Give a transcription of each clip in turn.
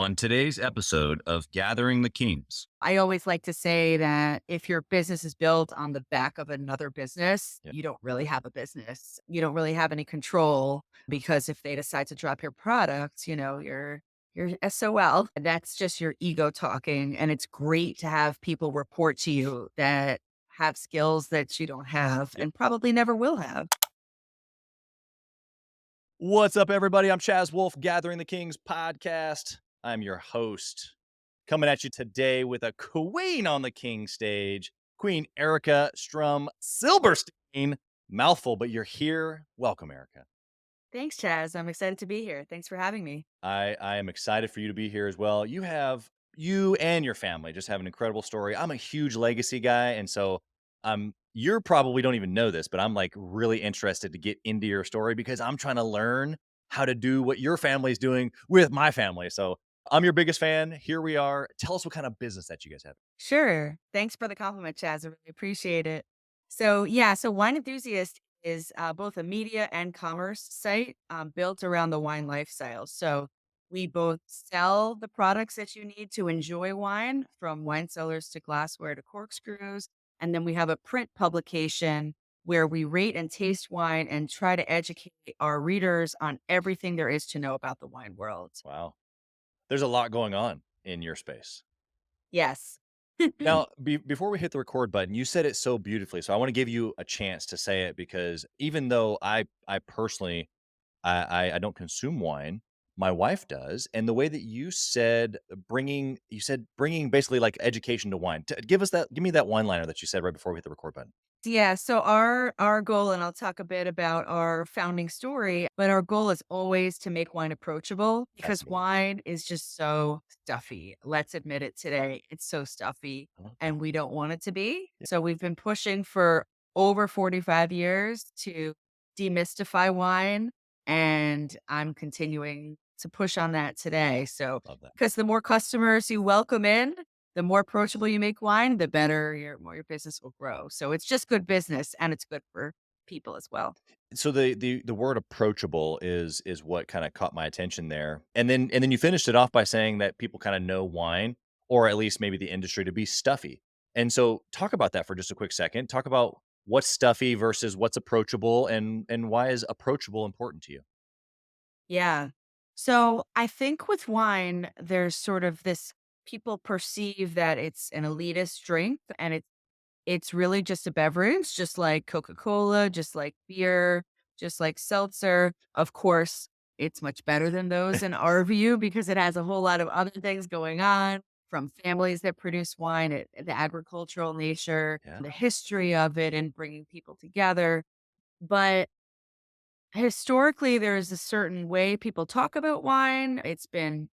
On today's episode of Gathering the Kings. I always like to say that if your business is built on the back of another business, Yeah. you don't really have a business. You don't really have any control because if they decide to drop your product, you're SOL. That's just your ego talking. And it's great to have people report to you that have skills that you don't have Yep. and probably never will have. What's up, everybody? I'm Chaz Wolfe, Gathering the Kings podcast. I'm your host, coming at you today with a queen on the king stage, Queen Erika Strum Silberstein. Mouthful, but you're here. Welcome, Erika. Thanks, Chaz. I'm excited to be here. Thanks for having me. I am excited for you to be here as well. You and your family just have an incredible story. I'm a huge legacy guy, and so you're probably don't even know this, but I'm like really interested to get into your story because I'm trying to learn how to do what your family's doing with my family. So I'm your biggest fan. Here we are. Tell us what kind of business that you guys have. Sure. Thanks for the compliment, Chaz. I really appreciate it. So Wine Enthusiast is both a media and commerce site built around the wine lifestyle. So we both sell the products that you need to enjoy wine, from wine cellars to glassware to corkscrews. And then we have a print publication where we rate and taste wine and try to educate our readers on everything there is to know about the wine world. Wow, there's a lot going on in your space. Yes. Now, before we hit the record button, you said it so beautifully. So I want to give you a chance to say it because even though I personally I don't consume wine, my wife does, and the way that you said bringing basically like education to wine. Give me that wine liner that you said right before we hit the record button. Yeah, so our goal, and I'll talk a bit about our founding story, but our goal is always to make wine approachable because Absolutely. wine is just so stuffy. Let's admit it today. It's so stuffy I love that. and we don't want it to be. Yeah. So we've been pushing for over 45 years to demystify wine, and I'm continuing to push on that today. So Love that. because the more customers you welcome in, the more approachable you make wine, the better more your business will grow. So it's just good business and it's good for people as well. So the word approachable is what kind of caught my attention there. And then you finished it off by saying that people kind of know wine or at least maybe the industry to be stuffy. And so talk about that for just a quick second. Talk about what's stuffy versus what's approachable and why is approachable important to you? Yeah. So I think with wine, there's sort of this, people perceive that it's an elitist drink and it's really just a beverage, just like Coca-Cola, just like beer, just like seltzer. Of course, it's much better than those in our view because it has a whole lot of other things going on, from families that produce wine, the agricultural nature, Yeah. the history of it, and bringing people together. But historically, there is a certain way people talk about wine. It's been,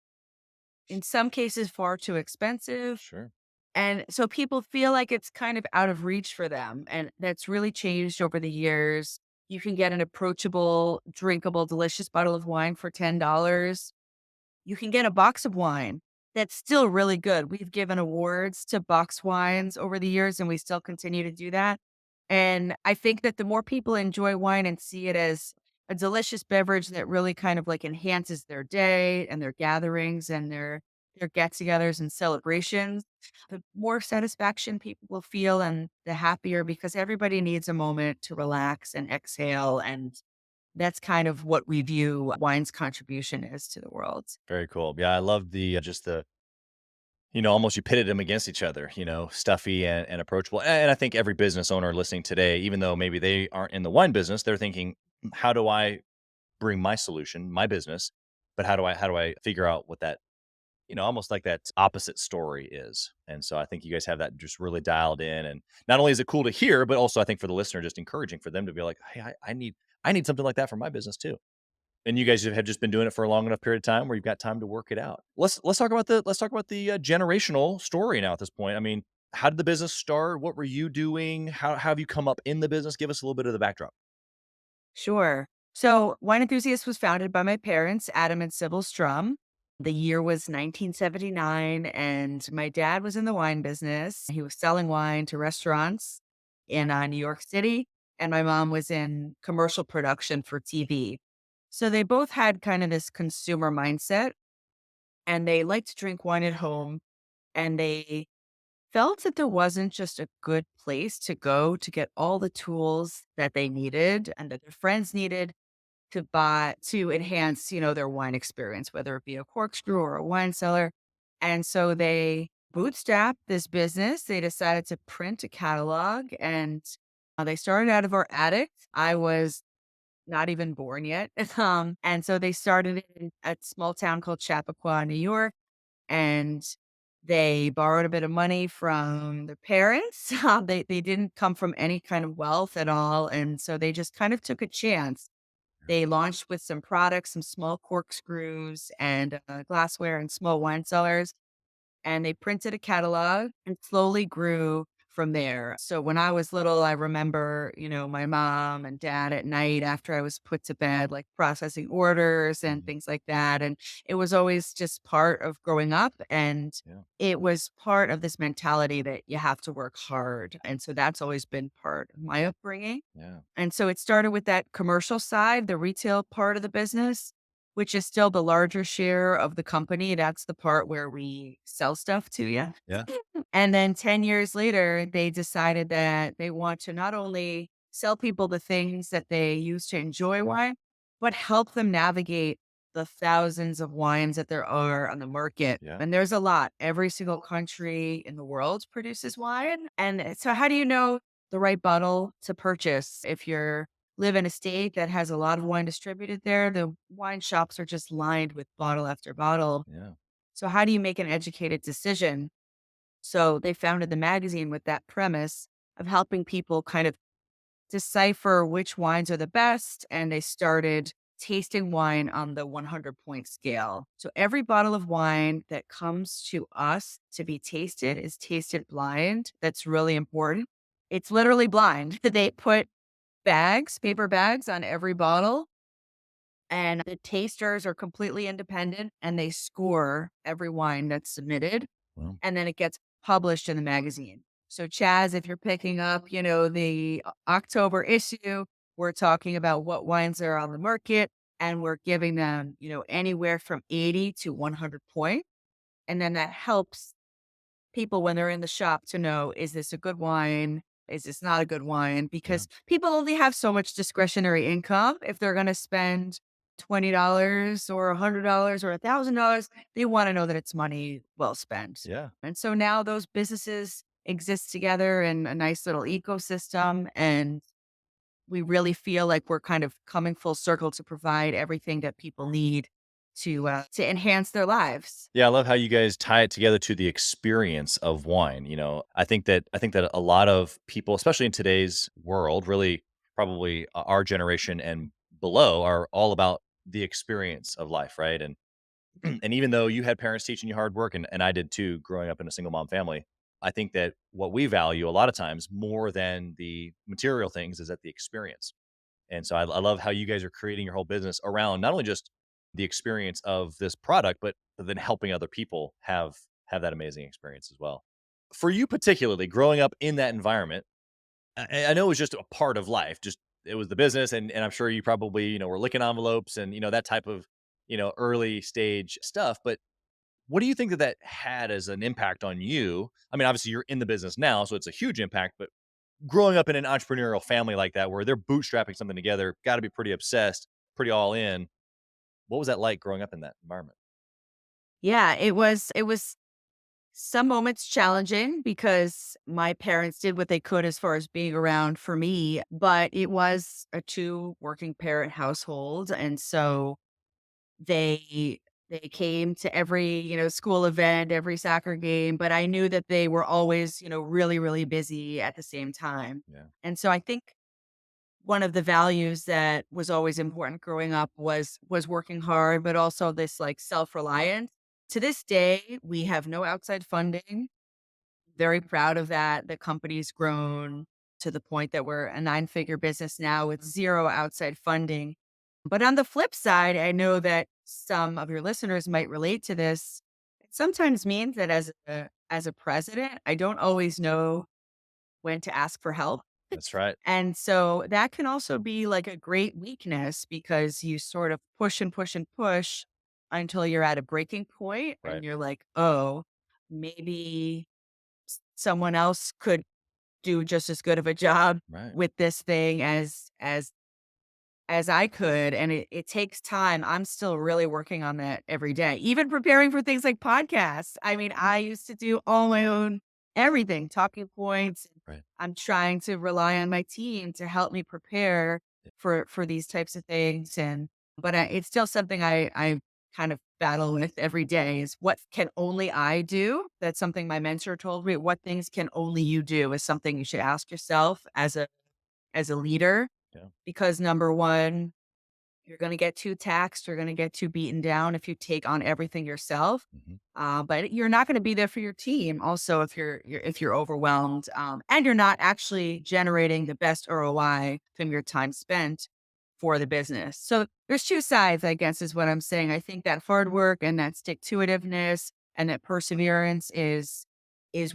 in some cases, far too expensive. Sure. And so people feel like it's kind of out of reach for them. And that's really changed over the years. You can get an approachable, drinkable, delicious bottle of wine for $10. You can get a box of wine that's still really good. We've given awards to box wines over the years, and we still continue to do that. And I think that the more people enjoy wine and see it as a delicious beverage that really kind of like enhances their day and their gatherings and their get-togethers and celebrations, the more satisfaction people will feel and the happier, because everybody needs a moment to relax and exhale. And that's kind of what we view wine's contribution is to the world. Very cool. Yeah, I love the just the almost you pitted them against each other, stuffy and approachable. And I think every business owner listening today, even though maybe they aren't in the wine business, they're thinking, how do I bring my solution, my business, but how do I figure out what that, almost like that opposite story is. And so I think you guys have that just really dialed in. And not only is it cool to hear, but also I think for the listener, just encouraging for them to be like, hey, I need something like that for my business too. And you guys have just been doing it for a long enough period of time where you've got time to work it out. Let's talk about the generational story now at this point. I mean, how did the business start? What were you doing? How have you come up in the business? Give us a little bit of the backdrop. Sure. So, Wine Enthusiast was founded by my parents, Adam and Sybil Strum. The year was 1979, and my dad was in the wine business. He was selling wine to restaurants in New York City, and my mom was in commercial production for TV. So, they both had kind of this consumer mindset. and they liked to drink wine at home, and they felt that there wasn't just a good place to go to get all the tools that they needed and that their friends needed to buy to enhance, their wine experience, whether it be a corkscrew or a wine cellar. And so they bootstrapped this business. They decided to print a catalog, and they started out of our attic. I was not even born yet. And so they started in a small town called Chappaqua, New York, and they borrowed a bit of money from their parents. They didn't come from any kind of wealth at all, and so they just kind of took a chance. They launched with some products, some small corkscrews and glassware and small wine cellars, and they printed a catalog and slowly grew from there. So when I was little, I remember, my mom and dad at night after I was put to bed, like processing orders and Mhm. things like that. And it was always just part of growing up. And Yeah. it was part of this mentality that you have to work hard. And so that's always been part of my upbringing. Yeah. And so it started with that commercial side, the retail part of the business, which is still the larger share of the company. That's the part where we sell stuff to you. Yeah. And then 10 years later, they decided that they want to not only sell people the things that they use to enjoy wine, but help them navigate the thousands of wines that there are on the market. Yeah. And there's a lot. Every single country in the world produces wine. And so, how do you know the right bottle to purchase? If you're live in a state that has a lot of wine distributed there, the wine shops are just lined with bottle after bottle. Yeah. So, how do you make an educated decision? So they founded the magazine with that premise of helping people kind of decipher which wines are the best. And they started tasting wine on the 100-point scale. So every bottle of wine that comes to us to be tasted is tasted blind. That's really important. It's literally blind. They put bags, paper bags on every bottle, and the tasters are completely independent and they score every wine that's submitted, Well, and then it gets published in the magazine. So, Chaz, if you're picking up, the October issue, we're talking about what wines are on the market, and we're giving them, anywhere from 80 to 100 points. And then that helps people when they're in the shop to know, is this a good wine? Is this not a good wine? yeah. Because people only have so much discretionary income. If they're going to spend $20 or $100 or $1,000, they want to know that it's money well spent. Yeah. And so now those businesses exist together in a nice little ecosystem. And we really feel like we're kind of coming full circle to provide everything that people need to enhance their lives. Yeah, I love how you guys tie it together to the experience of wine. I think that a lot of people, especially in today's world, really probably our generation and below, are all about the experience of life, right? And and even though you had parents teaching you hard work, and I did too, growing up in a single mom family, I think that what we value a lot of times more than the material things is that the experience. And so I love how you guys are creating your whole business around not only just the experience of this product, but then helping other people have that amazing experience as well. For you particularly, growing up in that environment, I know it was just a part of life. Just it was the business, and I'm sure you probably were licking envelopes and that type of early stage stuff. But what do you think that that had as an impact on you? I mean, obviously you're in the business now, so it's a huge impact. But growing up in an entrepreneurial family like that, where they're bootstrapping something together, got to be pretty obsessed, pretty all in. What was that like growing up in that environment? Yeah, it was some moments challenging because my parents did what they could as far as being around for me, but it was a two working parent household. And so they came to every, school event, every soccer game, but I knew that they were always, really, really busy at the same time. Yeah, And so I think one of the values that was always important growing up was working hard, but also this like self-reliance. To this day, we have no outside funding. Very proud of that. The company's grown to the point that we're a nine-figure business now with zero outside funding. But on the flip side, I know that some of your listeners might relate to this. It sometimes means that as a president, I don't always know when to ask for help. that's right. And so that can also be like a great weakness because you sort of push and push and push. until you're at a breaking point and Right. you're like, oh, maybe someone else could do just as good of a job Right. with this thing as I could, and it takes time. I'm still really working on that every day, even preparing for things like podcasts. I mean, I used to do all my own everything, talking points. Right. I'm trying to rely on my team to help me prepare Yeah. for these types of things, and but it's still something I kind of battle with every day. Is what can only I do? That's something my mentor told me. What things can only you do is something you should ask yourself as a leader, Yeah. because number one, you're gonna get too taxed, you're gonna get too beaten down if you take on everything yourself. Mhm. But you're not gonna be there for your team also if you're overwhelmed, and you're not actually generating the best ROI from your time spent for the business. So there's two sides, I guess, is what I'm saying. I think that hard work and that stick to itiveness and that perseverance is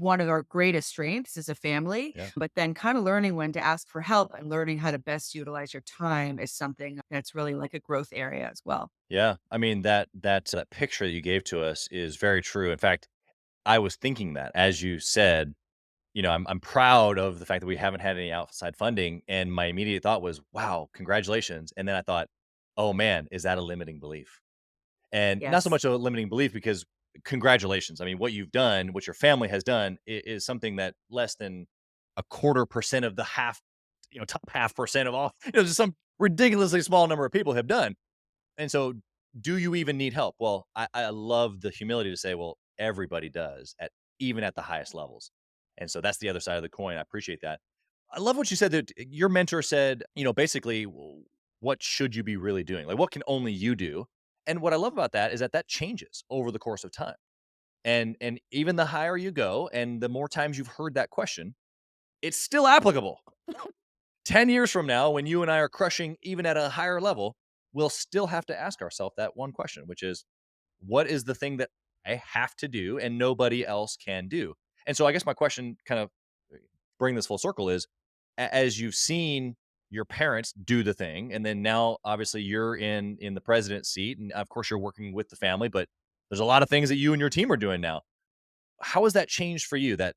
one of our greatest strengths as a family. Yeah. But then kind of learning when to ask for help and learning how to best utilize your time is something that's really like a growth area as well. Yeah. I mean, that picture that you gave to us is very true. In fact, I was thinking that as you said, I'm proud of the fact that we haven't had any outside funding, and my immediate thought was, "Wow, congratulations." And then I thought, "Oh man, is that a limiting belief?" And not so Yes. much a limiting belief because congratulations. I mean, what you've done, what your family has done is something that less than a quarter percent of the top half percent of all, just some ridiculously small number of people have done. And so, do you even need help? Well, I love the humility to say, well, everybody does at even at the highest levels. And so that's the other side of the coin. I appreciate that. I love what you said that your mentor said, basically, what should you be really doing? Like, what can only you do? And what I love about that is that that changes over the course of time. And even the higher you go and the more times you've heard that question, it's still applicable. 10 years from now, when you and I are crushing even at a higher level, we'll still have to ask ourselves that one question, which is, what is the thing that I have to do and nobody else can do? And so I guess my question kind of bring this full circle is as you've seen your parents do the thing and then now obviously you're in the president's seat and of course you're working with the family, but there's a lot of things that you and your team are doing now. How has that changed for you, that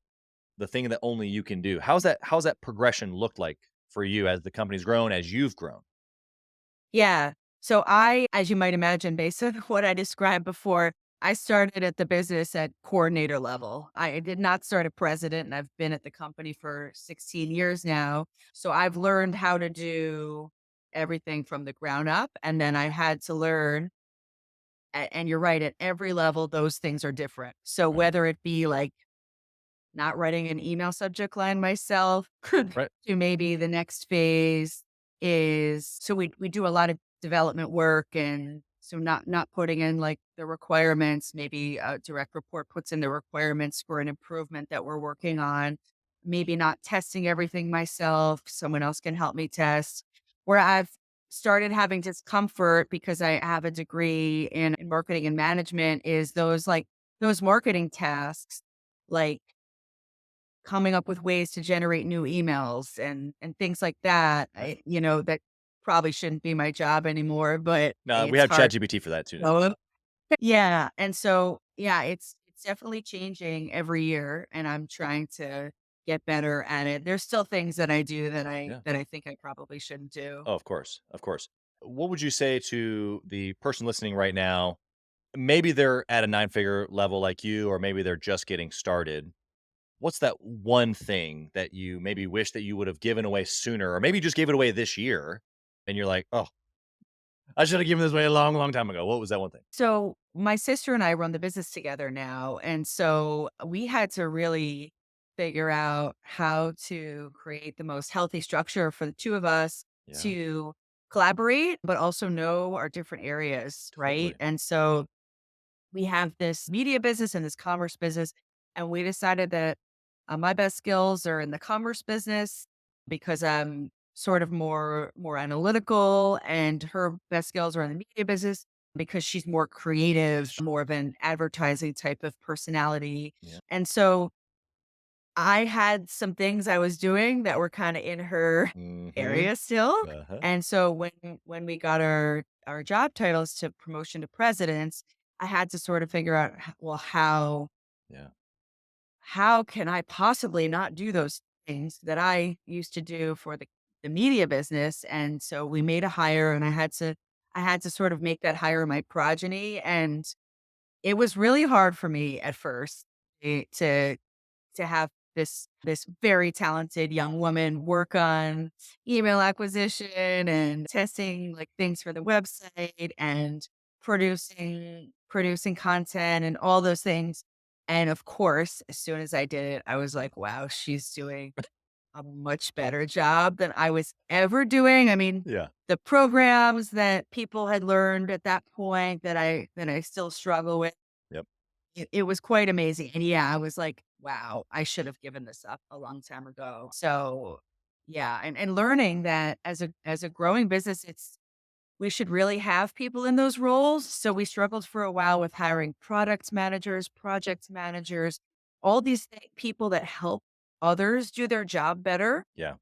the thing that only you can do? How's that progression looked like for you as the company's grown, as you've grown? Yeah. So as you might imagine, based on what I described before, I started at the business at coordinator level. I did not start at president, and I've been at the company for 16 years now. So I've learned how to do everything from the ground up. And then I had to learn, and you're right, at every level, those things are different. So Right. whether it be like not writing an email subject line myself Right. to maybe the next phase is, so we do a lot of development work, and so not putting in like the requirements, maybe a direct report puts in the requirements for an improvement that we're working on, maybe not testing everything myself, someone else can help me test, where I've started having discomfort because I have a degree in marketing and management, is those marketing tasks, like coming up with ways to generate new emails and things like that. Right. That probably shouldn't be my job anymore, but No, we it's have hard. ChatGPT for that too now. Oh, yeah, and so, yeah, it's definitely changing every year, and I'm trying to get better at it. There's still things that I do that I Yeah. that I think I probably shouldn't do. Oh, of course. Of course. What would you say to the person listening right now? Maybe they're at a nine-figure level like you, or maybe they're just getting started. What's that one thing that you maybe wish that you would have given away sooner, or maybe you just gave it away this year and you're like, "Oh, I should have given this away a long, long time ago." What was that one thing? So, my sister and I run the business together now, and so we had to really figure out how to create the most healthy structure for the two of us Yeah, to collaborate, but also know our different areas, right? totally. And so we have this media business and this commerce business, and we decided that my best skills are in the commerce business because I'm sort of more analytical, and her best skills are in the media business because she's more creative, more of an advertising type of personality. Yeah. And so I had some things I was doing that were kinda in her Mhm. area still, Uh-huh. and so when we got our job titles to promotion to presidents, I had to sort of figure out, well, Yeah. how can I possibly not do those things that I used to do for the media business? And so we made a hire, and I had to sort of make that hire my progeny, and it was really hard for me at first, to have this very talented young woman work on email acquisition and testing like things for the website and producing content and all those things. And of course, as soon as I did it, I was like, wow, she's doing a much better job than I was ever doing. I mean, Yeah. the programs that people had learned at that point that I still struggle with, Yep. it was quite amazing, and yeah, I was like, "Wow, I should have given this up a long time ago." So, yeah, and learning that as a growing business, it's we should really have people in those roles, so we struggled for a while with hiring product managers, project managers, all these people that help others do their job better, Yeah.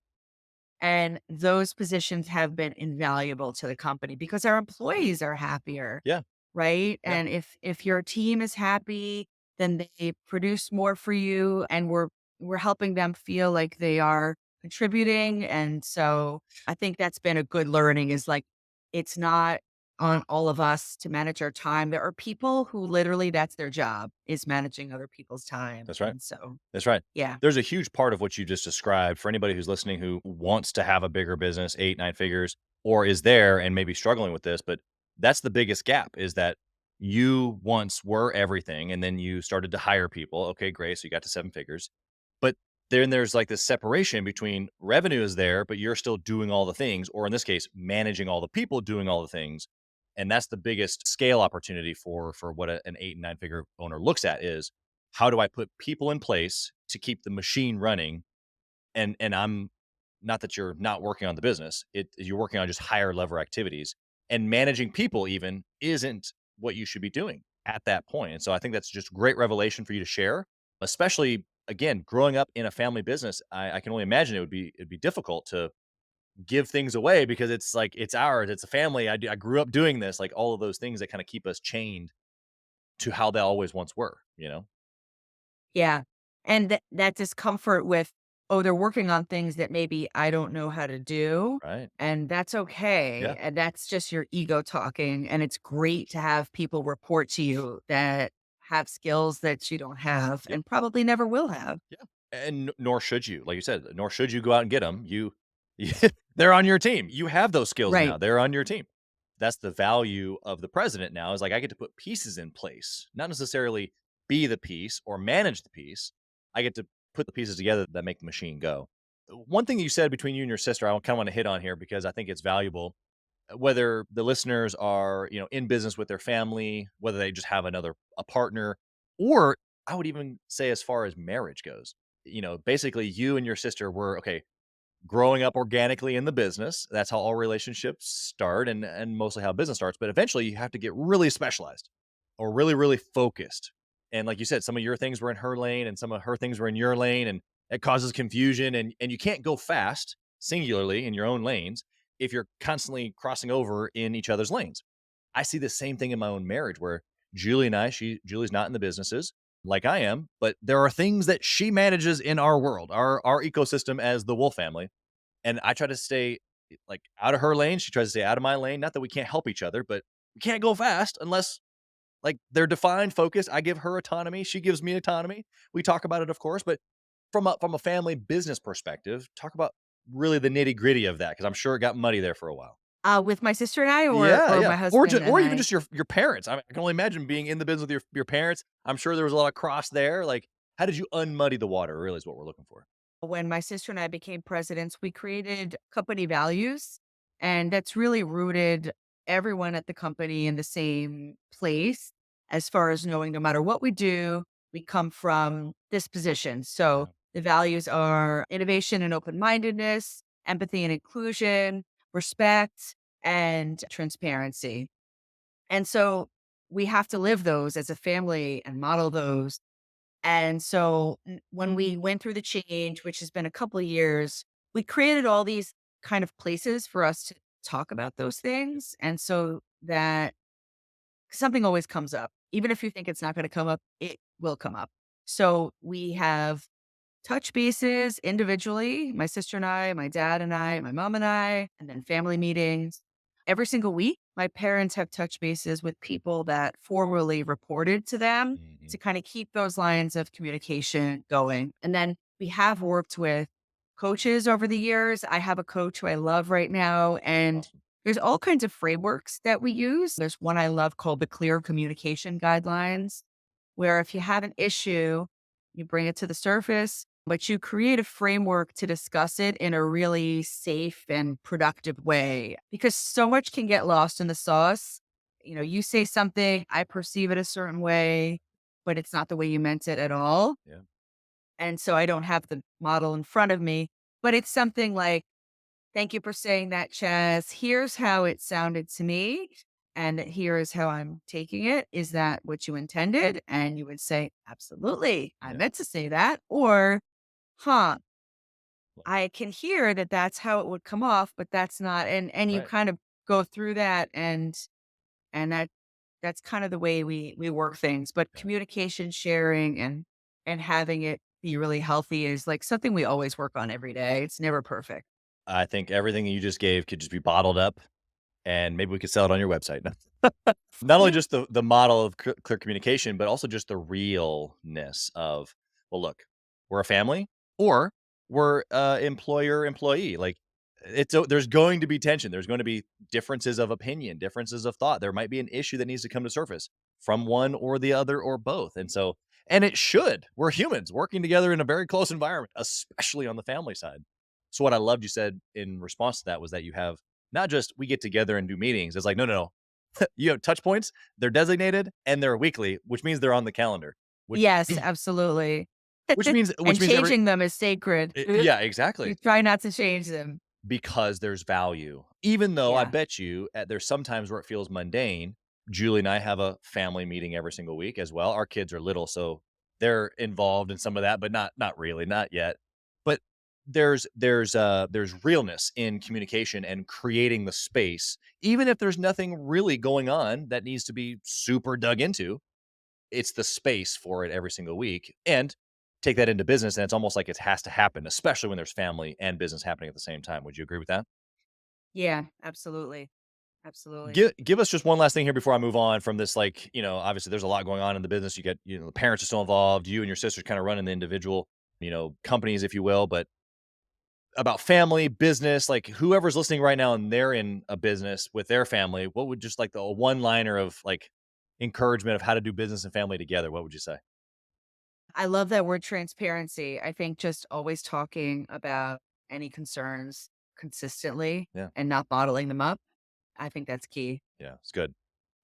and those positions have been invaluable to the company because our employees are happier. Yeah. Right? Yeah. And if your team is happy, then they produce more for you, and we're helping them feel like they are contributing. And so I think that's been a good learning is like it's not on all of us to manage our time. There are people who literally that's their job is managing other people's time. That's right. And so That's right. yeah. There's a huge part of what you just described for anybody who's listening who wants to have a bigger business, 8, 9 figures, or is there and maybe struggling with this, but that's the biggest gap is that you once were everything and then you started to hire people. Okay, great. So you got to 7 figures. But then there's like this separation between revenue is there, but you're still doing all the things, or in this case, managing all the people doing all the things. And that's the biggest scale opportunity for what an 8 and 9 figure owner looks at is how do I put people in place to keep the machine running? And I'm not that you're not working on the business. You're working on just higher level activities and managing people even isn't what you should be doing at that point. And so I think that's just great revelation for you to share, especially again, growing up in a family business. I can only imagine it'd be difficult to give things away because it's like it's ours, it's a family. I grew up doing this, like all of those things that kind of keep us chained to how they always once were, you know? Yeah. And that discomfort with, oh, they're working on things that maybe I don't know how to do. Right. And that's okay. Yeah. And that's just your ego talking. And it's great to have people report to you that have skills that you don't have Yep. and probably never will have. Yeah, and nor should you, like you said, nor should you go out and get them. They're on your team. You have those skills now. Right. They're on your team. That's the value of the president now is like I get to put pieces in place, not necessarily be the piece or manage the piece. I get to put the pieces together that make the machine go. One thing you said between you and your sister, I kind of want to hit on here because I think it's valuable whether the listeners are, in business with their family, whether they just have a partner, or I would even say as far as marriage goes. Basically you and your sister were okay, growing up organically in the business. That's how all relationships start and mostly how business starts, but eventually you have to get really specialized or really really focused. And like you said, some of your things were in her lane and some of her things were in your lane and it causes confusion and you can't go fast singularly in your own lanes if you're constantly crossing over in each other's lanes. I see the same thing in my own marriage where Julie and Julie's not in the businesses like I am, but there are things that she manages in our world, our ecosystem as the Wolf family, and I try to stay like out of her lane. She tries to stay out of my lane. Not that we can't help each other, but we can't go fast unless like they're defined, focused. I give her autonomy. She gives me autonomy. We talk about it, of course, but from a family business perspective, talk about really the nitty gritty of that because I'm sure it got muddy there for a while. With my sister and I, Yeah, or yeah, my husband or and even I. just your parents. I can only imagine being in the business with your parents. I'm sure there was a lot of cross there. Like, how did you unmuddy the water? Really, is what we're looking for. When my sister and I became presidents, we created company values, and that's really rooted everyone at the company in the same place as far as knowing no matter what we do, we come from this position. So Yeah, the values are innovation and open mindedness, empathy and inclusion, respect, and transparency. And so we have to live those as a family and model those And so when we went through the change, which has been a couple of years, we created all these kind of places for us to talk about those things. And so that something always comes up. Even if you think it's not going to come up, it will come up. So we have touch bases individually, my sister and I, my dad and I, my mom and I, and then family meetings. Every single week, my parents have touch bases with people that formerly reported to them Mhm. to kind of keep those lines of communication going. And then we have worked with coaches over the years. I have a coach who I love right now, and Awesome. there's all kinds of frameworks that we use. There's one I love called the Clear Communication Guidelines, where if you have an issue, you bring it to the surface, but you create a framework to discuss it in a really safe and productive way because so much can get lost in the sauce. You know, you say something, I perceive it a certain way, but it's not the way you meant it at all. Yeah. And so I don't have the model in front of me, but it's something like, thank you for saying that, Chaz. Here's how it sounded to me. And here is how I'm taking it. Is that what you intended? And you would say, absolutely. I Yeah. meant to say that. Or, huh, I can hear that that's how it would come off, but that's not. And you Right. kind of go through that and that's kind of the way we work things. But Yeah. communication sharing and having it be really healthy is like something we always work on every day. It's never perfect. I think everything you just gave could just be bottled up, and maybe we could sell it on your website. Not only just the model of clear communication, but also just the realness of, well, look, we're a family or we're employer employee. Like there's going to be tension. There's going to be differences of opinion, differences of thought. There might be an issue that needs to come to surface from one or the other or both. And so, and it should. We're humans working together in a very close environment, especially on the family side. So what I loved you said in response to that was that you have not just we get together and do meetings. It's like, no, no, no, you have touch points, they're designated, and they're weekly, which means they're on the calendar, which Yes, absolutely. which means And which means every changing them is sacred. yeah, You exactly, try not to change them. because there's value. Even though I Yeah. bet you, there's sometimes where it feels mundane. Julie and I have a family meeting every single week as well. Our kids are little, so they're involved in some of that, but not really, not yet. But there's realness in communication and creating the space, even if there's nothing really going on that needs to be super dug into. It's the space for it every single week, and take that into business, and it's almost like it has to happen, especially when there's family and business happening at the same time. Would you agree with that? Yeah, absolutely. Absolutely. Give us just one last thing here before I move on from this, like, obviously there's a lot going on in the business. You get, the parents are still involved, you and your sisters kinda running the individual, companies, if you will, but about family, business, like, whoever's listening right now and they're in a business with their family, what would just like the one-liner of, like, encouragement of how to do business and family together, what would you say? I love that word transparency. I think just always talking about any concerns consistently Yeah. and not bottling them up. I think that's key. Yeah, it's good.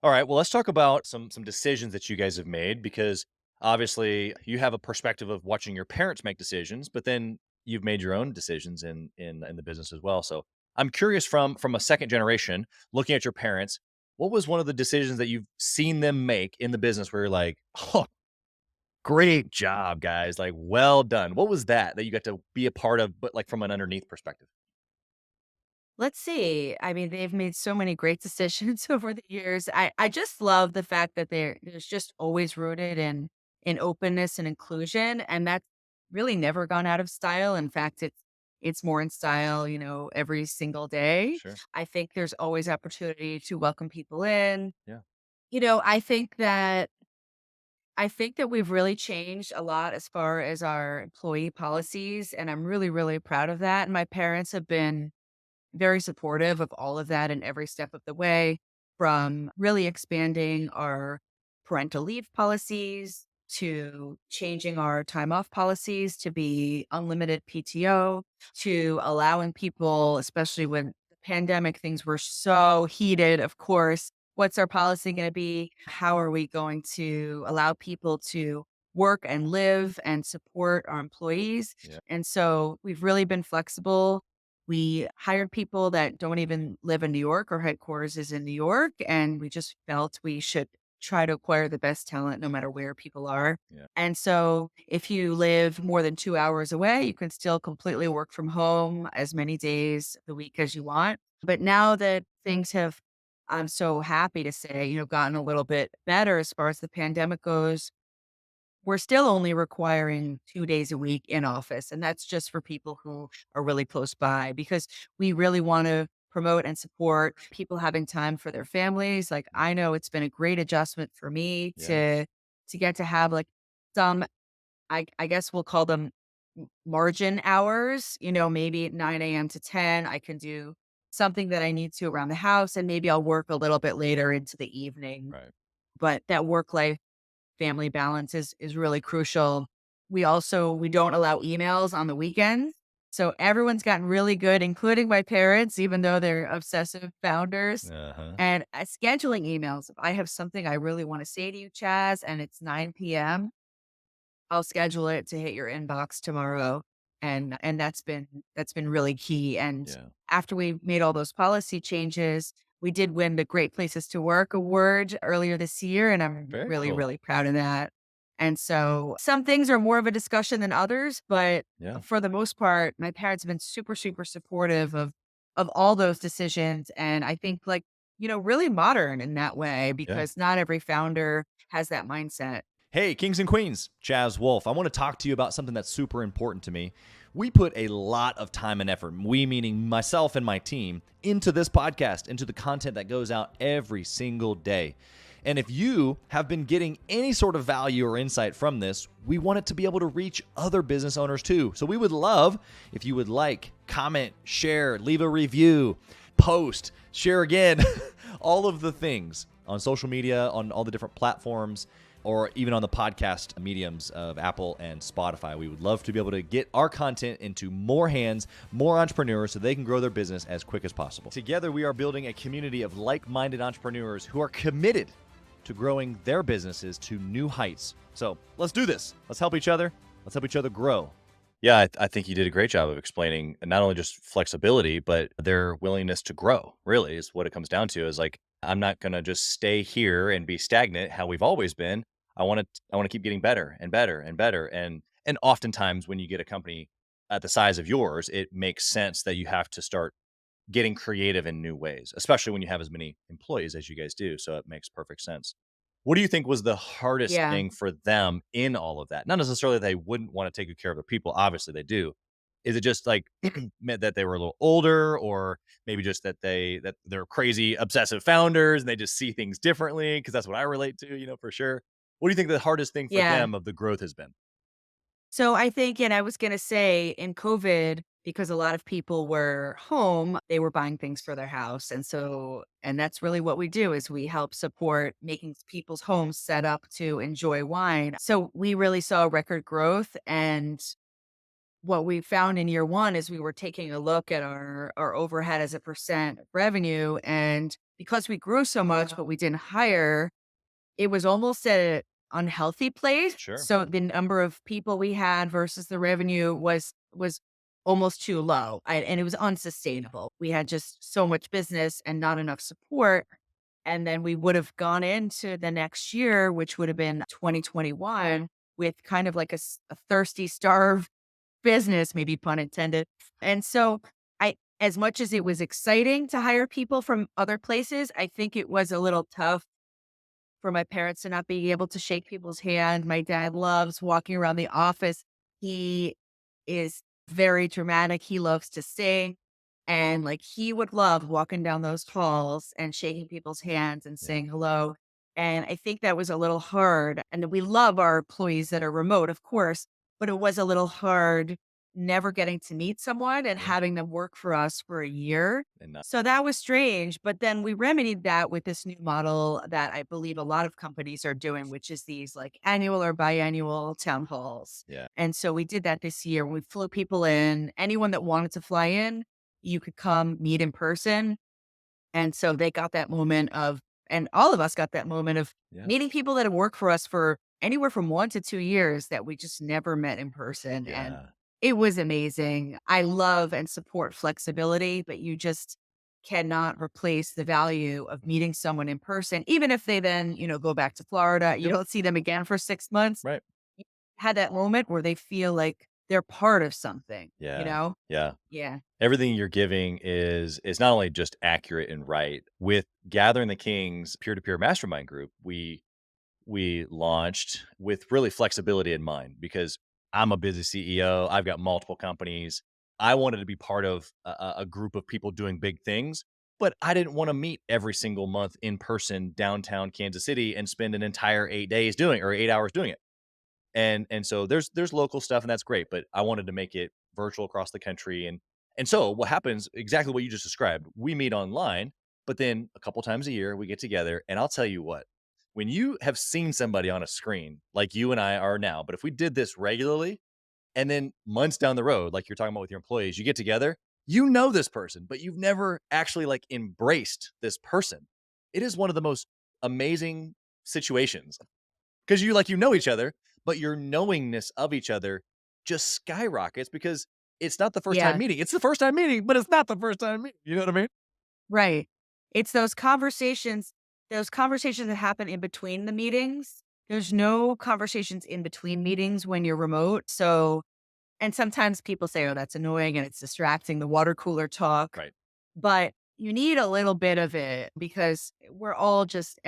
All right, well, let's talk about some decisions that you guys have made because obviously you have a perspective of watching your parents make decisions, but then you've made your own decisions in the business as well. So I'm curious from a second generation, looking at your parents, what was one of the decisions that you've seen them make in the business where you're like, oh, great job, guys. Like, well done. What was that you got to be a part of, but like from an underneath perspective? Let's see. I mean, they've made so many great decisions over the years. I just love the fact that there's just always rooted in openness and inclusion, and that's really never gone out of style. In fact, it's more in style, every single day. Sure. I think there's always opportunity to welcome people in. Yeah. I think that we've really changed a lot as far as our employee policies, and I'm really, really proud of that. And my parents have been very supportive of all of that in every step of the way, from really expanding our parental leave policies to changing our time off policies to be unlimited PTO, to allowing people, especially when the pandemic things were so heated, of course. What's our policy going to be? How are we going to allow people to work and live and support our employees? Yeah. And so we've really been flexible. We hired people that don't even live in New York. Our headquarters is in New York, and we just felt we should try to acquire the best talent no matter where people are. Yeah. And so if you live more than 2 hours away, you can still completely work from home as many days a week as you want. But now that things have, I'm so happy to say, gotten a little bit better as far as the pandemic goes, we're still only requiring 2 days a week in office, and that's just for people who are really close by because we really wanna promote and support people having time for their families. Like, I know it's been a great adjustment for me Yeah. to get to have, like, some I guess we'll call them m margin hours, maybe at 9 a.m. to 10, I can do something that I need to around the house, and maybe I'll work a little bit later into the evening. Right. But that work-life family balance is really crucial. We don't allow emails on the weekends. So everyone's gotten really good, including my parents, even though they're obsessive founders. Uh-huh. And scheduling emails. If I have something I really want to say to you, Chaz, and it's 9 p.m., I'll schedule it to hit your inbox tomorrow. And that's been really key. And Yeah. after we made all those policy changes, we did win the Great Places to Work award earlier this year, and I'm Very really, cool. really proud of that. And so some things are more of a discussion than others, but Yeah. for the most part, my parents have been super, super supportive of all those decisions. And I think really modern in that way Yeah. because not every founder has that mindset. Hey, kings and queens, Chaz Wolfe. I want to talk to you about something that's super important to me. We put a lot of time and effort, we meaning myself and my team, into this podcast, into the content that goes out every single day. And if you have been getting any sort of value or insight from this, we want it to be able to reach other business owners too. So we would love if you would like, comment, share, leave a review, post, share again, all of the things on social media, on all the different platforms, or even on the podcast mediums of Apple and Spotify. We would love to be able to get our content into more hands, more entrepreneurs, so they can grow their business as quick as possible. Together, we are building a community of like-minded entrepreneurs who are committed to growing their businesses to new heights. So let's do this. Let's help each other. Let's help each other grow. Yeah, I think you did a great job of explaining not only just flexibility, but their willingness to grow, really, is what it comes down to. Is like, I'm not going to just stay here and be stagnant how we've always been. I want to keep getting better and better and better. And oftentimes when you get a company at the size of yours, it makes sense that you have to start getting creative in new ways, especially when you have as many employees as you guys do. So it makes perfect sense. What do you think was the hardest Yeah. thing for them in all of that? Not necessarily they wouldn't want to take good care of their people. Obviously, they do. Is it just like meant that they were a little older, or maybe just that they're crazy obsessive founders and they just see things differently? Because that's what I relate to, for sure. What do you think the hardest thing for Yeah. them of the growth has been? So I think, and I was going to say in COVID, because a lot of people were home, they were buying things for their house. And that's really what we do is we help support making people's homes set up to enjoy wine. So we really saw record growth. And what we found in year one is we were taking a look at our overhead as a percent of revenue. And because we grew so much, but we didn't hire, it was almost a unhealthy place. Sure. So the number of people we had versus the revenue was almost too low, and it was unsustainable. We had just so much business and not enough support. And then we would have gone into the next year, which would have been 2021, with kind of like a thirsty, starved business, maybe pun intended. And so as much as it was exciting to hire people from other places, I think it was a little tough for my parents to not being able to shake people's hand. My dad loves walking around the office. He is very dramatic. He loves to sing. And he would love walking down those halls and shaking people's hands and Yeah. saying hello. And I think that was a little hard. And we love our employees that are remote, of course, but it was a little hard never getting to meet someone and Yeah. having them work for us for a year. And not, So that was strange, but then we remedied that with this new model that I believe a lot of companies are doing, which is these annual or biannual town halls. yeah. And so we did that this year. We flew people in. Anyone that wanted to fly in, you could come meet in person. And so they got that moment of, and all of us got that moment of Yeah. meeting people that have worked for us for anywhere from 1 to 2 years that we just never met in person. And Yeah. it was amazing. I love and support flexibility, but you just cannot replace the value of meeting someone in person, even if they then, go back to Florida. You Yep. don't see them again for 6 months. Right. You had that moment where they feel like they're part of something, you Yeah. know? Yeah. Yeah. Everything you're giving is not only just accurate and right. With Gathering the Kings peer-to-peer mastermind group, we launched with really flexibility in mind because I'm a busy CEO. I've got multiple companies. I wanted to be part of a group of people doing big things, but I didn't want to meet every single month in person downtown Kansas City and spend an entire 8 days doing or 8 hours doing it. And so there's local stuff and that's great, but I wanted to make it virtual across the country. And so what happens exactly what you just described. We meet online, but then a couple times a year we get together and I'll tell you what. When you have seen somebody on a screen like you and I are now, but if we did this regularly and then months down the road like you're talking about with your employees, you get together, you know this person, but you've never actually like embraced this person. It is one of the most amazing situations 'cause you know each other, but your knowingness of each other just skyrockets because it's not the first time Yeah. meeting. It's the first time meeting, but it's not the first time meeting. You know what I mean? Right. It's those conversations that happen in between the meetings. There's no conversations in between meetings when you're remote. So, and sometimes people say, oh, that's annoying and it's distracting, the water cooler talk. Right. But you need a little bit of it because we're all just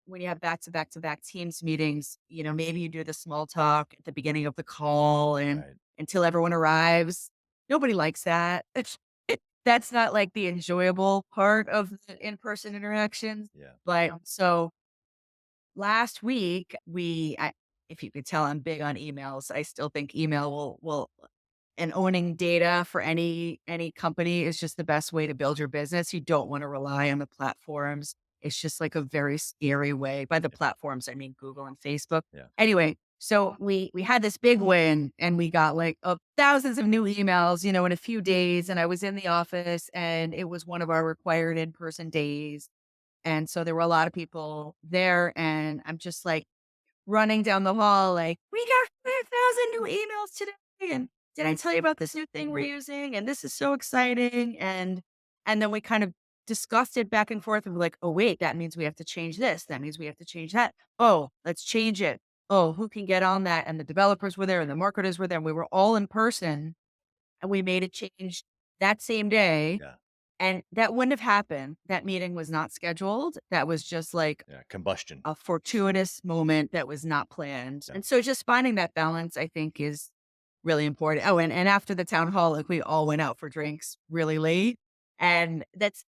when you have back to back to back Teams meetings, maybe you do the small talk at the beginning of the call and Right. until everyone arrives. Nobody likes that. That's not like the enjoyable part of the in-person interactions. Yeah. But so last week if you could tell, I'm big on emails. I still think email will and owning data for any company is just the best way to build your business. You don't want to rely on the platforms. It's just like a very scary way. By the Yeah. platforms, I mean Google and Facebook. Yeah. Anyway, so we had this big win and we got like thousands of new emails, in a few days. And I was in the office and it was one of our required in-person days. And so there were a lot of people there. And I'm just like, running down the hall like, "We got 5,000 new emails today, and did I tell you about this new thing we're using? And this is so exciting." And then we kind of discussed it back and forth, and we're like, "Oh, wait, that means we have to change this. That means we have to change that. Oh, let's change it. Oh, who can get on that?" And the developers were there, and the marketers were there, and we were all in person, and we made a change that same day, Yeah. and that wouldn't have happened. That meeting was not scheduled. That was just like Yeah. Combustion. a fortuitous moment that was not planned. Yeah. And so just finding that balance, I think, is really important. Oh, and after the town hall, like we all went out for drinks really late. And that's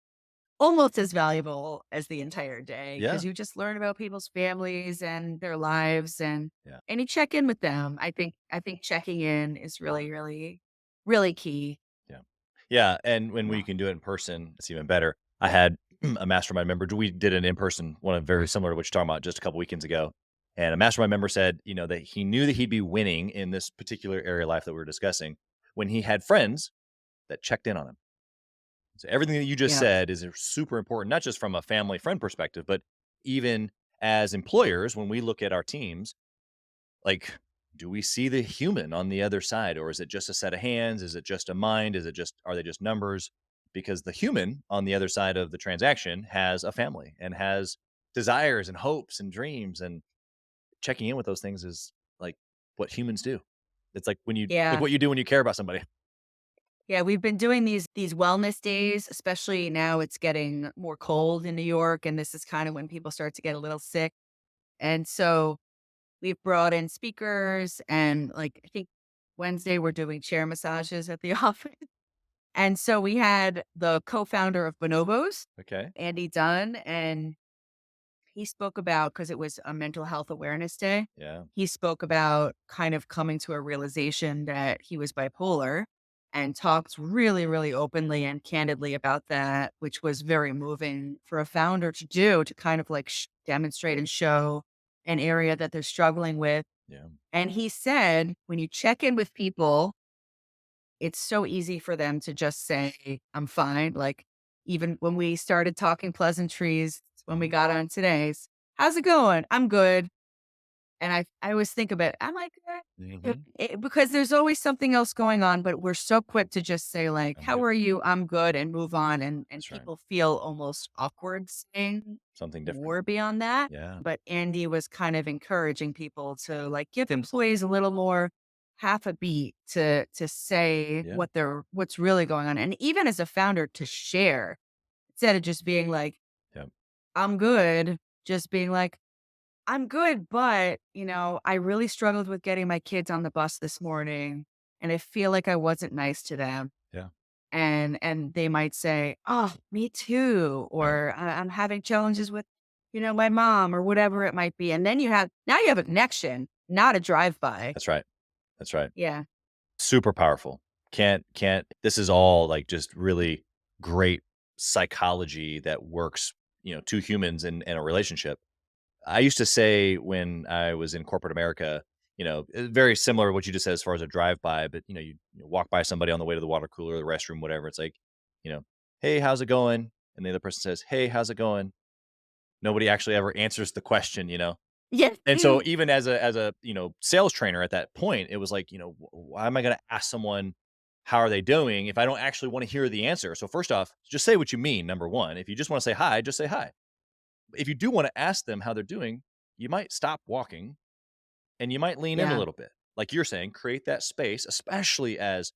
almost as valuable as the entire day Yeah. because you just learn about people's families and their lives Yeah. and you check in with them. I think checking in is really, really, really key. Yeah. Yeah, and when we Yeah. can do it in person, it's even better. I had a mastermind member we did an in-person one very similar to what you're talking about just a couple weekends ago, and a mastermind member said, that he knew that he'd be winning in this particular area of life that we were discussing when he had friends that checked in on him. So everything that you just Yeah. said is super important, not just from a family friend perspective, but even as employers, when we look at our teams, like, do we see the human on the other side, or is it just a set of hands? Is it just a mind? Are they just numbers? Because the human on the other side of the transaction has a family and has desires and hopes and dreams, and checking in with those things is like what humans do. It's like Yeah. what you do when you care about somebody. Yeah, we've been doing these wellness days, especially now it's getting more cold in New York, and this is kind of when people start to get a little sick. And so we've brought in speakers and like I think Wednesday we're doing chair massages at the office. And so we had the co-founder of Bonobos, Okay. Andy Dunn, and he spoke about because it was a mental health awareness day. Yeah. He spoke about kind of coming to a realization that he was bipolar and talked really, really openly and candidly about that, which was very moving for a founder to do to kind of like demonstrate and show an area that they're struggling with. Yeah. And he said, when you check in with people, it's so easy for them to just say, I'm fine. Like, even when we started talking pleasantries, when we Mhm. got on today's, how's it going? I'm good. And I always think about, am I good? Mhm. Because there's always something else going on, but we're so quick to just say like, I'm "How good. are you? I'm good," and move on, and That's right. people feel almost awkward saying Something different. more beyond that. Yeah. But Andy was kind of encouraging people to like give employees a little more half a beat to say Yeah. what's really going on. And even as a founder to share instead of just being like, Yep. I'm good, just being like, I'm good, but I really struggled with getting my kids on the bus this morning and I feel like I wasn't nice to them. Yeah. And they might say, "Oh, me too," Right. or I'm having challenges with, my mom or whatever it might be. And then you have a connection, not a drive-by. That's right. That's right. Yeah. Super powerful. Can't this is all, like, just really great psychology that works, 2 humans in a relationship. I used to say when I was in corporate America, very similar to what you just said as far as a drive-by, but, you walk by somebody on the way to the water cooler, the restroom, whatever, it's like, you know, "Hey, how's it going?" And the other person says, "Hey, how's it going?" Nobody actually ever answers the question. Yes. And so even as a sales trainer at that point, it was like, why am I gonna ask someone, "How are they doing?" if I don't actually wanna hear the answer? So first off, just say what you mean, number 1. If you just wanna say hi, just say hi. If you do wanna ask them how they're doing, you might stop walking and you might lean in a Yeah. little bit. Like you're saying, create that space, especially as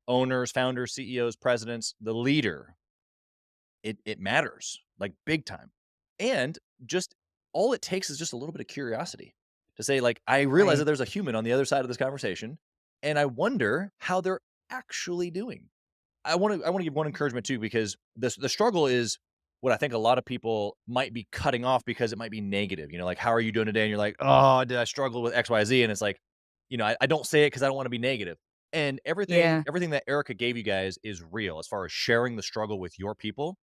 owners, founders, CEOs, presidents, the leader. It matters, like, big time. And just all it takes is just a little bit of curiosity to say, like, "I realize that Right. there's a human on the other side of this conversation, and I wonder how they're actually doing." I wanna give one encouragement too because the struggle is what I think a lot of people might be cutting off because it might be negative, like, "How are you doing today?" And you're like, "Oh, did I struggle with XYZ?" And it's like, I don't say it because I don't wanna be negative. And everything Yeah. everything that Erica gave you guys is real as far as sharing the struggle with your people,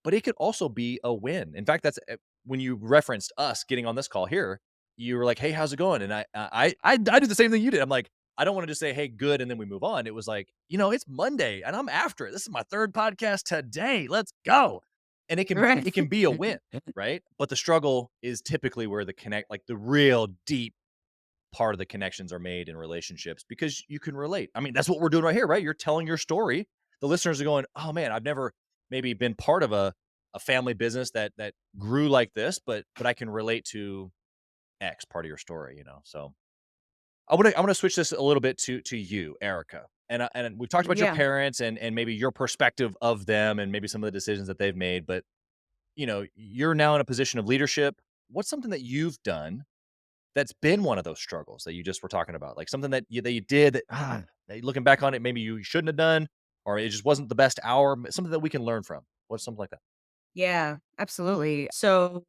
but it could also be a win. In fact, that's when you referenced us getting on this call here, you were like, "Hey, how's it going?" And I did the same thing you did. I'm like, I don't wanna just say, "Hey, good," and then we move on. It was like, it's Monday and I'm after it. This is my 3rd podcast today. Let's go. And it can Right. it can be a win, right? But the struggle is typically where the real deep part of the connections are made in relationships because you can relate. I mean, that's what we're doing right here, right? You're telling your story. The listeners are going, "Oh man, I've never maybe been part of a family business that grew like this, but I can relate to X part of your story." So I want to switch this a little bit to you, Erica. And we've talked about your Yeah. parents and maybe your perspective of them and maybe some of the decisions that they've made, but you're now in a position of leadership. What's something that you've done that's been one of those struggles that you just were talking about? Like something that you did that looking back on it, maybe you shouldn't have done, or it just wasn't the best hour, something that we can learn from. What's something like that? Yeah, absolutely. So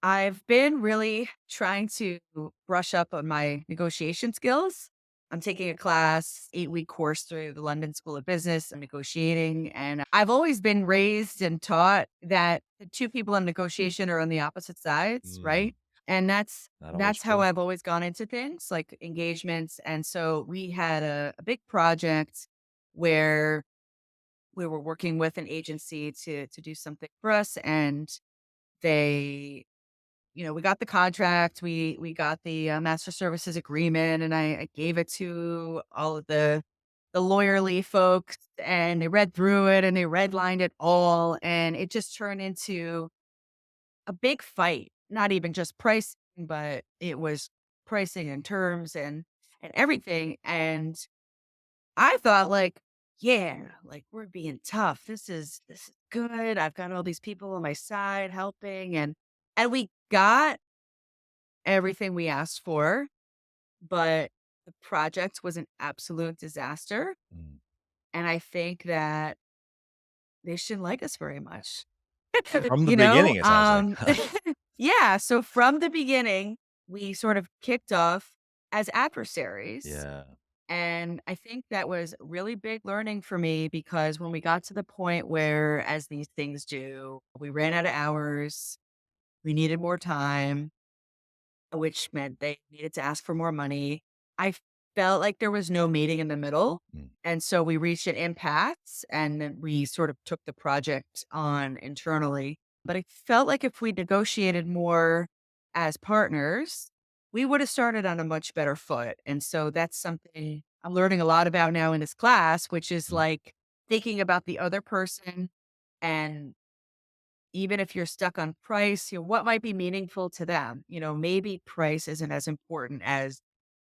I've been really trying to brush up on my negotiation skills. I'm taking a class, 8-week course through the London School of Business and negotiating. And I've always been raised and taught that the two people in negotiation are on the opposite sides, Mm, right? And that's not always that's how true. I've always gone into things like engagements. And so we had a big project where we were working with an agency to do something for us. And they we got the contract, we got the, master services agreement, and I gave it to all of the lawyerly folks, and they read through it, and they redlined it all, and it just turned into a big fight. Not even just pricing, but it was pricing and terms and everything, and I thought like, "Yeah, like, we're being tough. This is good. I've got all these people on my side helping," and we got everything we asked for, but the project was an absolute disaster, Mm. and I think that they shouldn't like us very much. From the You know? beginning, it sounds like. Yeah, so from the beginning, we sort of kicked off as adversaries, Yeah. and I think that was really big learning for me because when we got to the point where, as these things do, we ran out of hours, we needed more time, which meant they needed to ask for more money. I felt like there was no meeting in the middle. Mm. And so we reached an impasse and then we sort of took the project on internally. But I felt like if we negotiated more as partners, we would have started on a much better foot. And so that's something I'm learning a lot about now in this class, which is Mhm. like thinking about the other person. And even if you're stuck on price, what might be meaningful to them? Maybe price isn't as important as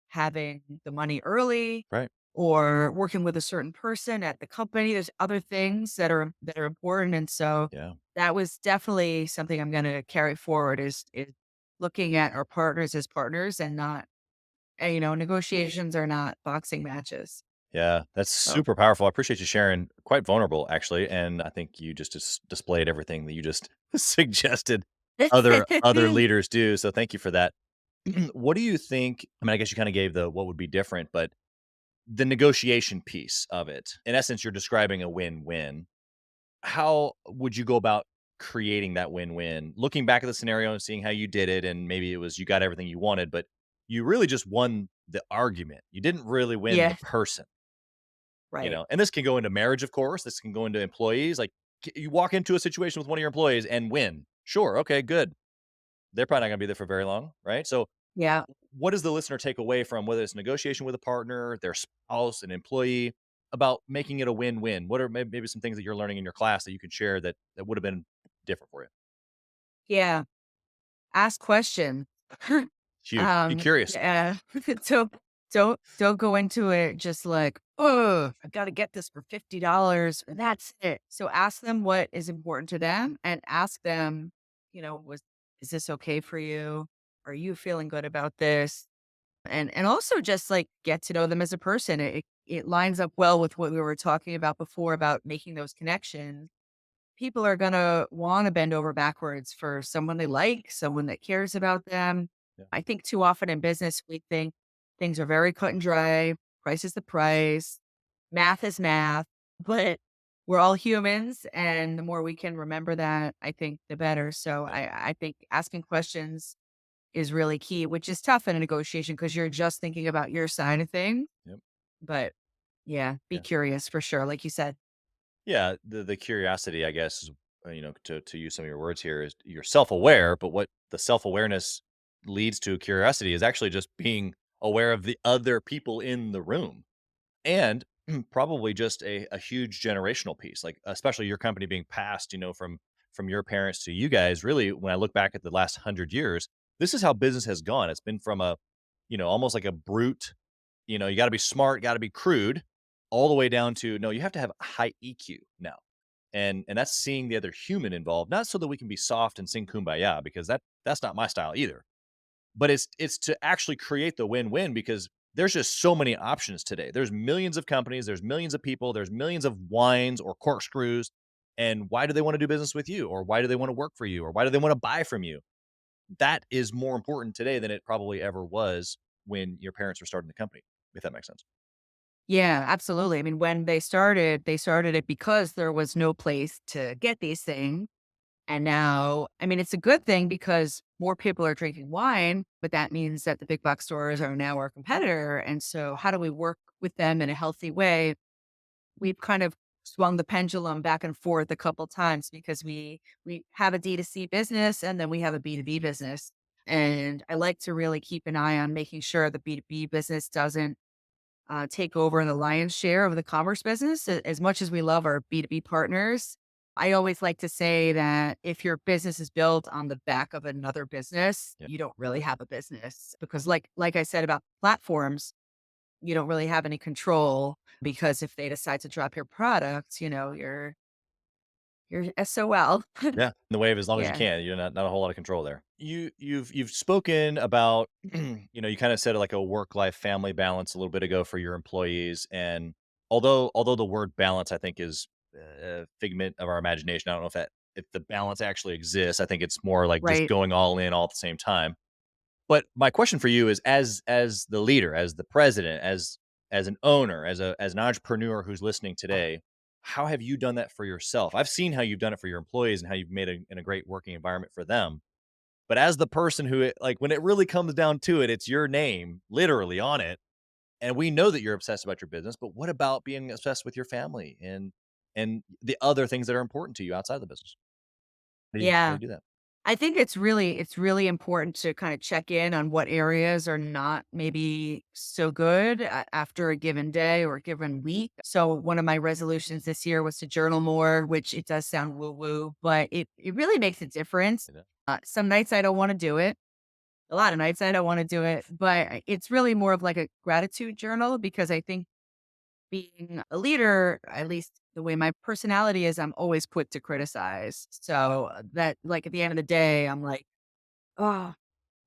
having the money early Right. or working with a certain person at the company. There's other things that are important. And so Yeah. that was definitely something I'm going to carry forward is looking at our partners as partners and not, negotiations are not boxing matches. Yeah, that's So super powerful. I appreciate you sharing. Quite vulnerable, actually, and I think you just displayed everything that you just suggested other leaders do. So thank you for that. What do you think? I mean, I guess you kind of gave the what would be different, but the negotiation piece of it. In essence, you're describing a win-win. How would you go about creating that win-win? Looking back at the scenario and seeing how you did it, and maybe it was you got everything you wanted, but you really just won the argument. You didn't really win the yeah, person. right. And this can go into marriage, of course. This can go into employees. Like you walk into a situation with one of your employees and win. Sure. Okay, good. They're probably not going to be there for very long. Right. So, Yeah. what does the listener take away from whether it's negotiation with a partner, their spouse, an employee about making it a win win? What are maybe some things that you're learning in your class that you could share that would have been different for you? Yeah. Ask questions. Huge. Be curious. Yeah. So don't go into it just like, oh, I gotta get this for $50 and that's it. So ask them what is important to them and ask them, was is this okay for you? Are you feeling good about this? And also just like get to know them as a person. It lines up well with what we were talking about before about making those connections. People are gonna wanna bend over backwards for someone they like, someone that cares about them. Yeah. I think too often in business, we think things are very cut and dry, price is the price, math is math, but we're all humans, and the more we can remember that, I think the better. So Yeah. I think asking questions is really key, which is tough in a negotiation because 'cause you're just thinking about your side of things. Yep. But yeah, be Yeah. curious for sure, like you said. Yeah, the curiosity, I guess, is, to use some of your words here, is you're self-aware, but what the self-awareness leads to curiosity is actually just being aware of the other people in the room, and probably just a huge generational piece, like, especially your company being passed, from your parents to you guys. Really, when I look back at the last 100 years, this is how business has gone. It's been from almost like a brute, you gotta be smart, gotta be crude, all the way down to, no, you have to have a high EQ now. And that's seeing the other human involved, not so that we can be soft and sing kumbaya, because that's not my style either. But it's to actually create the win-win, because there's just so many options today. There's millions of companies, there's millions of people, there's millions of wines or corkscrews. And why do they want to do business with you? Or why do they want to work for you? Or why do they want to buy from you? That is more important today than it probably ever was when your parents were starting the company, if that makes sense. Yeah, absolutely. I mean, when they started it because there was no place to get these things. And now, I mean, it's a good thing because more people are drinking wine, but that means that the big box stores are now our competitor. And so, how do we work with them in a healthy way? We've kind of swung the pendulum back and forth a couple times because we have a D2C business and then we have a B2B business. And I like to really keep an eye on making sure the B2B business doesn't take over the lion's share of the commerce business. As much as we love our B2B partners, I always like to say that if your business is built on the back of another business, Yeah. you don't really have a business because like I said about platforms, you don't really have any control because if they decide to drop your product, you're SOL. Yeah, in the wave as long as you Yeah, can. You're not a whole lot of control there. You've spoken about, you kinda said like a work-life family balance a little bit ago for your employees, and although the word balance I think is a figment of our imagination. I don't know if the balance actually exists. I think it's more like just right. going all in all at the same time. But my question for you is, as the leader, as the president, as an owner, as an entrepreneur who's listening today, how have you done that for yourself? I've seen how you've done it for your employees and how you've made a great working environment for them. But as the person who like when it really comes down to it, it's your name literally on it. And we know that you're obsessed about your business, but what about being obsessed with your family and the other things that are important to you outside of the business? How do Yeah. you do that? I think it's really important to kind of check in on what areas are not maybe so good after a given day or a given week. So one of my resolutions this year was to journal more, which it does sound woo woo, but it really makes a difference. You know? Some nights I don't want to do it. A lot of nights I don't want to do it, but it's really more of like a gratitude journal because I think being a leader, at least the way my personality is, I'm always quick to criticize. So that, like, at the end of the day, I'm like, oh,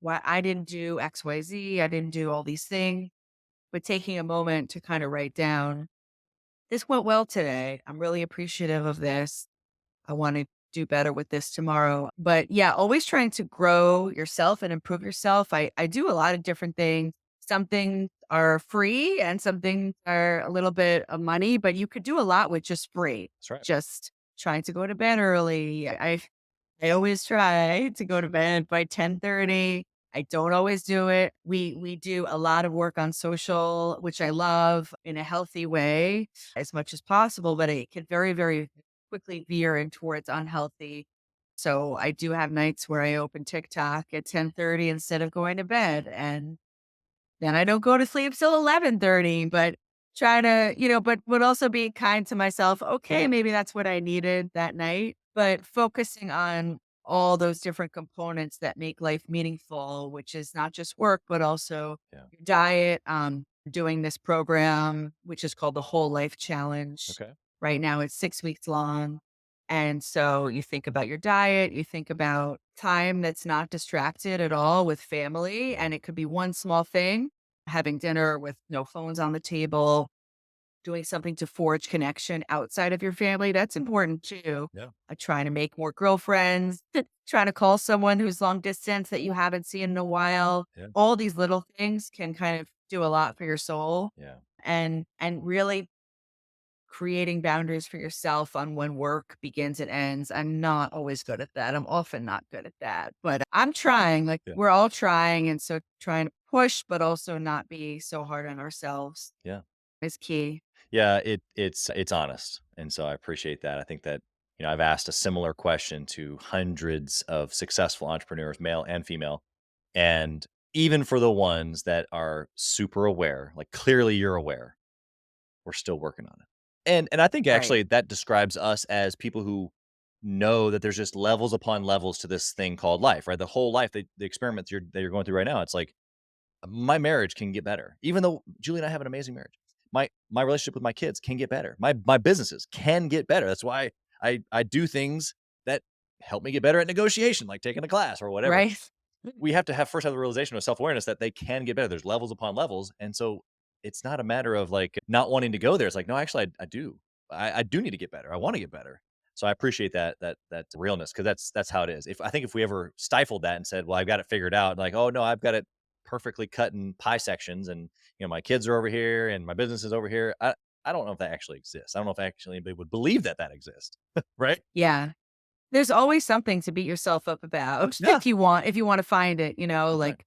why I didn't do XYZ, I didn't do all these things. But taking a moment to kind of write down, this went well today. I'm really appreciative of this. I want to do better with this tomorrow. But yeah, always trying to grow yourself and improve yourself. I do a lot of different things. Some things are free and some things are a little bit of money, but you could do a lot with just free. That's right. Just trying to go to bed early. I always try to go to bed by 10:30. I don't always do it. We do a lot of work on social, which I love in a healthy way as much as possible, but it can very quickly veer in towards unhealthy. So I do have nights where I open TikTok at 10:30 instead of going to bed. And then I don't go to sleep till 11:30, but try to, but also being kind to myself. Okay, maybe that's what I needed that night, but focusing on all those different components that make life meaningful, which is not just work, but also Yeah. your diet. Doing this program, which is called the Whole Life Challenge. Okay. Right now it's 6 weeks long. And so you think about your diet, you think about time that's not distracted at all with family. Yeah. And it could be one small thing, having dinner with no phones on the table, doing something to forge connection outside of your family. That's important too. Yeah. Trying to make more girlfriends, trying to call someone who's long distance that you haven't seen in a while. Yeah. All these little things can kind of do a lot for your soul Yeah. and really creating boundaries for yourself on when work begins and ends. I'm not always good at that. I'm often not good at that, but I'm trying. Like Yeah. we're all trying, and so trying to push, but also not be so hard on ourselves Yeah. is key. Yeah, it's honest, and so I appreciate that. I think that, I've asked a similar question to hundreds of successful entrepreneurs, male and female, and even for the ones that are super aware, like, clearly you're aware, we're still working on it. And I think Right. actually that describes us as people who know that there's just levels upon levels to this thing called life, right? The whole life, the experiments that you're going through right now, it's like my marriage can get better. Even though Julie and I have an amazing marriage. My relationship with my kids can get better. My businesses can get better. That's why I do things that help me get better at negotiation, like taking a class or whatever. Right. We have to have the realization of self-awareness that they can get better. There's levels upon levels. And so it's not a matter of like not wanting to go there. It's like, no, actually I do. I do need to get better. I want to get better. So I appreciate that realness because that's how it is. If we ever stifled that and said, well, I've got it figured out, like, oh no, I've got it perfectly cut in pie sections and my kids are over here and my business is over here. I don't know if that actually exists. I don't know if actually anybody would believe that that exists. Right? Yeah. There's always something to beat yourself up about Yeah, if you want to find it, that's right. like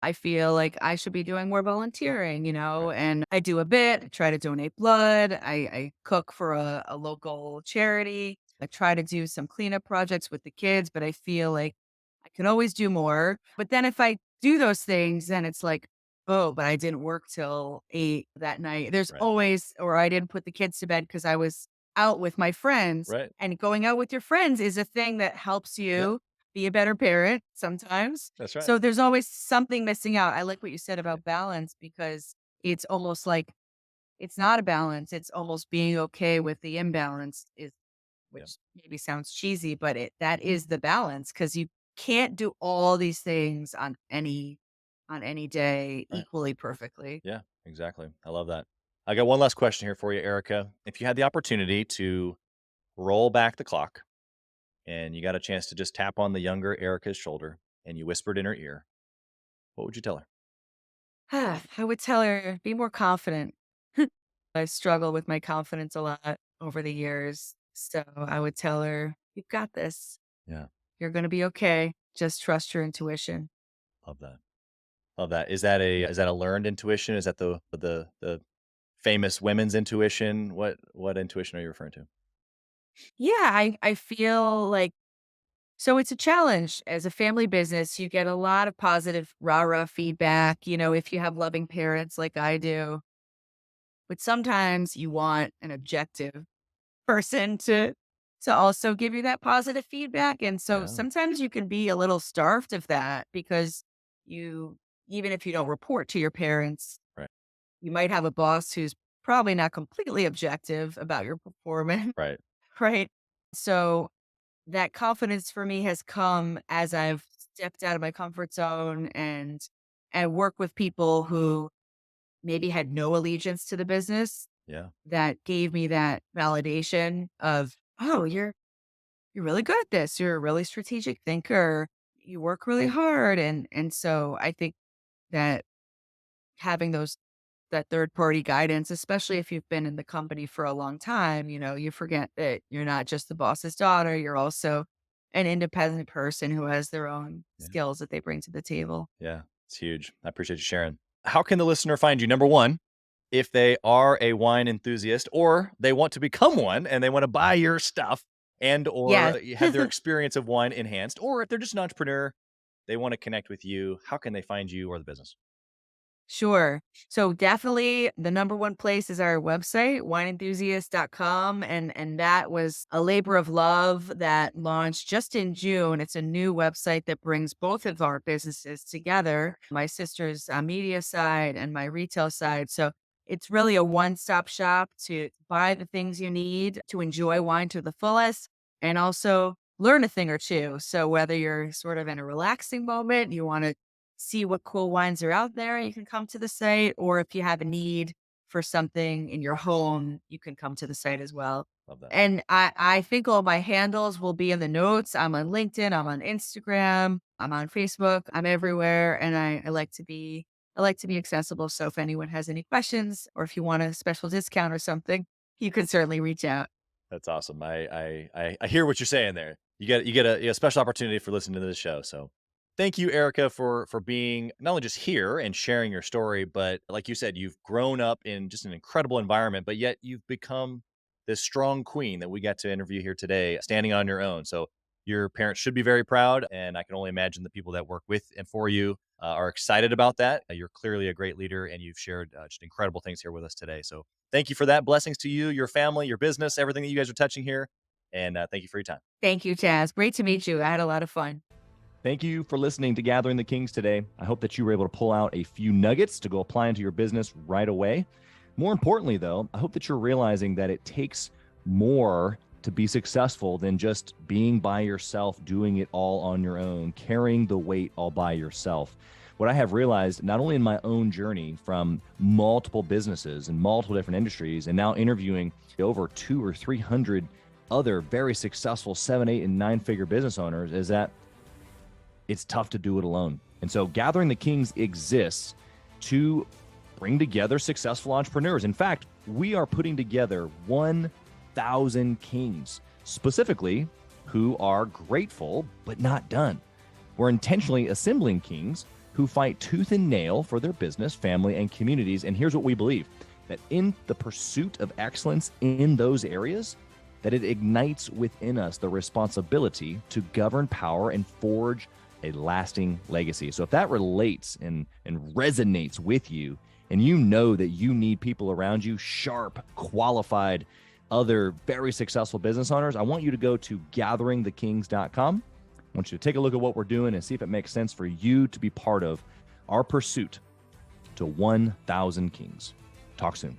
I feel like I should be doing more volunteering, Right. and I do a bit, I try to donate blood. I cook for a local charity. I try to do some cleanup projects with the kids, but I feel like I can always do more. But then if I do those things, then it's like, oh, but I didn't work till 8 that night. There's Right. always, or I didn't put the kids to bed because I was out with my friends. Right. And going out with your friends is a thing that helps Yeah, you be a better parent sometimes. that's right. So there's always something missing out. I like what you said Yeah. about balance because it's almost like it's not a balance. It's almost being okay with the imbalance is Yeah. which maybe sounds cheesy, but that is the balance because you can't do all these things on any day Right. equally perfectly. Yeah, exactly. I love that. I got one last question here for you, Erica. If you had the opportunity to roll back the clock and you got a chance to just tap on the younger Erica's shoulder and you whispered in her ear, what would you tell her? I would tell her, be more confident. I struggle with my confidence a lot over the years. So I would tell her, you've got this. Yeah, You're going to be okay. Just trust your intuition. love that. Love that. Is that a learned intuition? Is that the famous women's intuition? What intuition are you referring to? Yeah, I feel like So it's a challenge. As a family business, you get a lot of positive rah-rah feedback, if you have loving parents like I do. But sometimes you want an objective person to also give you that positive feedback. And so Yeah. sometimes you can be a little starved of that because you even if you don't report to your parents, Right. you might have a boss who's probably not completely objective about your performance, Right. right? So that confidence for me has come as I've stepped out of my comfort zone and work with people who maybe had no allegiance to the business Yeah. that gave me that validation of, "Oh, you're really good at this. You're a really strategic thinker. You work really hard." And so I think that having that third party guidance, especially if you've been in the company for a long time, you forget that you're not just the boss's daughter, you're also an independent person who has their own Yeah. skills that they bring to the table. Yeah. It's huge. I appreciate you sharing. How can the listener find you? Number one, if they are a wine enthusiast or they want to become one and they want to buy your stuff and Yes. or have their experience of wine enhanced, or if they're just an entrepreneur, they want to connect with you, how can they find you or the business? Sure. So definitely the number one place is our website, wineenthusiast.com. And that was a labor of love that launched just in June. It's a new website that brings both of our businesses together, my sister's media side and my retail side. So it's really a one-stop shop to buy the things you need to enjoy wine to the fullest and also learn a thing or two. So whether you're sort of in a relaxing moment, you want to see what cool wines are out there, you can come to the site. Or if you have a need for something in your home, you can come to the site as well. Love that. And I think all my handles will be in the notes. I'm on LinkedIn, I'm on Instagram, I'm on Facebook, I'm everywhere. And I like to be accessible. So if anyone has any questions or if you want a special discount or something, you can certainly reach out. That's awesome. I hear what you're saying there. You get a special opportunity for listening to this show. So thank you, Erica, for being not only just here and sharing your story, but like you said, you've grown up in just an incredible environment, but yet you've become this strong queen that we got to interview here today, standing on your own. So your parents should be very proud, and I can only imagine the people that work with and for you are excited about that. You're clearly a great leader, and you've shared just incredible things here with us today. So thank you for that. Blessings to you, your family, your business, everything that you guys are touching here. And thank you for your time. Thank you, Chaz. Great to meet you. I had a lot of fun. Thank you for listening to Gathering the Kings today. I hope that you were able to pull out a few nuggets to go apply into your business right away. More importantly, though, I hope that you're realizing that it takes more to be successful than just being by yourself, doing it all on your own, carrying the weight all by yourself. What I have realized, not only in my own journey from multiple businesses and multiple different industries, and now interviewing over 200 or 300 other very successful 7, 8, and 9-figure business owners, is that it's tough to do it alone. And so Gathering the Kings exists to bring together successful entrepreneurs. In fact, we are putting together 1,000 kings, specifically who are grateful but not done. We're intentionally assembling kings who fight tooth and nail for their business, family, and communities. And here's what we believe, that in the pursuit of excellence in those areas, that it ignites within us the responsibility to govern power and forge a lasting legacy. So if that relates and resonates with you, and you know that you need people around you, sharp, qualified, other very successful business owners, I want you to go to gatheringthekings.com. I want you to take a look at what we're doing and see if it makes sense for you to be part of our pursuit to 1,000 kings. Talk soon.